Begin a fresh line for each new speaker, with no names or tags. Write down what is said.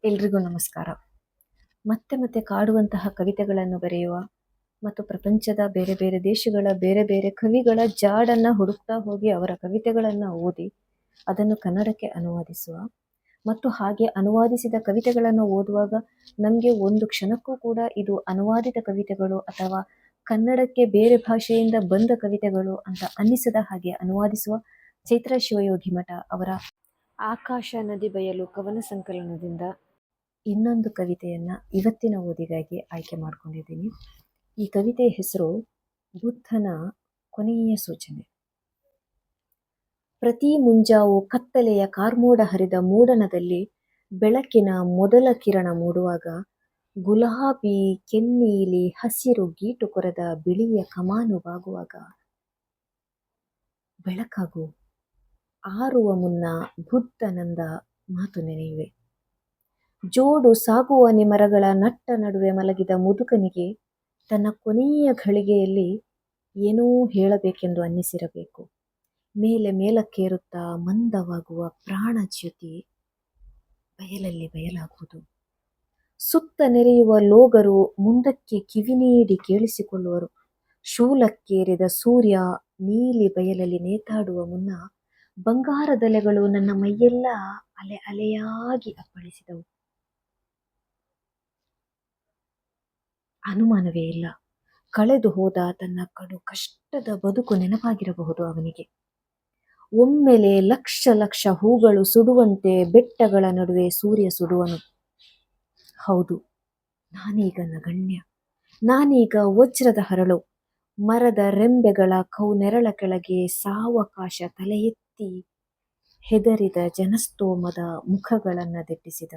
ಎಲ್ರಿಗೂ ನಮಸ್ಕಾರ. ಮತ್ತೆ ಮತ್ತೆ ಕಾಡುವಂತಹ ಕವಿತೆಗಳನ್ನು ಬರೆಯುವ ಮತ್ತು ಪ್ರಪಂಚದ ಬೇರೆ ಬೇರೆ ದೇಶಗಳ ಬೇರೆ ಬೇರೆ ಕವಿಗಳ ಜಾಡನ್ನ ಹುಡುಕ್ತಾ ಹೋಗಿ ಅವರ ಕವಿತೆಗಳನ್ನು ಓದಿ ಅದನ್ನು ಕನ್ನಡಕ್ಕೆ ಅನುವಾದಿಸುವ ಮತ್ತು ಹಾಗೆ ಅನುವಾದಿಸಿದ ಕವಿತೆಗಳನ್ನು ಓದುವಾಗ ನಮಗೆ ಒಂದು ಕ್ಷಣಕ್ಕೂ ಕೂಡ ಇದು ಅನುವಾದಿತ ಕವಿತೆಗಳು ಅಥವಾ ಕನ್ನಡಕ್ಕೆ ಬೇರೆ ಭಾಷೆಯಿಂದ ಬಂದ ಕವಿತೆಗಳು ಅಂತ ಅನ್ನಿಸದ ಹಾಗೆ ಅನುವಾದಿಸುವ ಚೈತ್ರ ಶಿವಯೋಗಿ ಮಠ ಅವರ ಆಕಾಶ ನದಿ ಬಯಲು ಕವನ ಸಂಕಲನದಿಂದ ಇನ್ನೊಂದು ಕವಿತೆಯನ್ನು ಇವತ್ತಿನ ಓದಿಗಾಗಿ ಆಯ್ಕೆ ಮಾಡ್ಕೊಂಡಿದ್ದೀನಿ. ಈ ಕವಿತೆಯ ಹೆಸರು ಬುದ್ಧನ ಕೊನೆಯ ಸೂಚನೆ. ಪ್ರತಿ ಮುಂಜಾವು ಕತ್ತಲೆಯ ಕಾರ್ಮೋಡ ಹರಿದ ಮೂಡಣದಲ್ಲಿ ಬೆಳಕಿನ ಮೊದಲ ಕಿರಣ ಮೂಡುವಾಗ ಗುಲಾಬಿ ಕೆನ್ನೀಲಿ ಹಸಿರು ಗೀಟು ಕೊರೆದ ಬಿಳಿಯ ಕಮಾನು ಬಾಗುವಾಗ ಬೆಳಕಾಗು ಆರುವ ಮುನ್ನ ಬುದ್ಧನಂದ ಮಾತು ನೆನೆಯುವೆ. ಜೋಡು ಸಾಗುವಾನಿ ಮರಗಳ ನಟ್ಟ ನಡುವೆ ಮಲಗಿದ ಮುದುಕನಿಗೆ ತನ್ನ ಕೊನೆಯ ಘಳಿಗೆಯಲ್ಲಿ ಏನೋ ಹೇಳಬೇಕೆಂದು ಅನ್ನಿಸಿರಬೇಕು. ಮೇಲೆ ಮೇಲಕ್ಕೇರುತ್ತಾ ಮಂದವಾಗುವ ಪ್ರಾಣಜ್ಯೋತಿ ಬಯಲಲ್ಲಿ ಬಯಲಾಗುವುದು. ಸುತ್ತ ನೆರೆಯುವ ಲೋಗರು ಮುಂದಕ್ಕೆ ಕಿವಿ ನೀಡಿ ಕೇಳಿಸಿಕೊಳ್ಳುವರು. ಶೂಲಕ್ಕೇರಿದ ಸೂರ್ಯ ನೀಲಿ ಬಯಲಲ್ಲಿ ನೇತಾಡುವ ಮುನ್ನ ಬಂಗಾರದಲೆಗಳು ನನ್ನ ಮೈಯೆಲ್ಲ ಅಲೆ ಅಲೆಯಾಗಿ ಅಪ್ಪಳಿಸಿದವು. ಅನುಮಾನವೇ ಇಲ್ಲ, ಕಳೆದು ಹೋದ ತನ್ನ ಕಡು ಕಷ್ಟದ ಬದುಕು ನೆನಪಾಗಿರಬಹುದು ಅವನಿಗೆ. ಒಮ್ಮೆಲೆ ಲಕ್ಷ ಲಕ್ಷ ಹೂಗಳು ಸುಡುವಂತೆ ಬೆಟ್ಟಗಳ ನಡುವೆ ಸೂರ್ಯ ಸುಡುವನು. ಹೌದು, ನಾನೀಗ ನಗಣ್ಯ, ನಾನೀಗ ವಜ್ರದ ಹರಳು. ಮರದ ರೆಂಬೆಗಳ ಕೌನೆರಳ ಕೆಳಗೆ ಸಾವಕಾಶ ತಲೆ ಎತ್ತಿ ಹೆದರಿದ ಜನಸ್ತೋಮದ ಮುಖಗಳನ್ನು ದಿಟ್ಟಿಸಿದ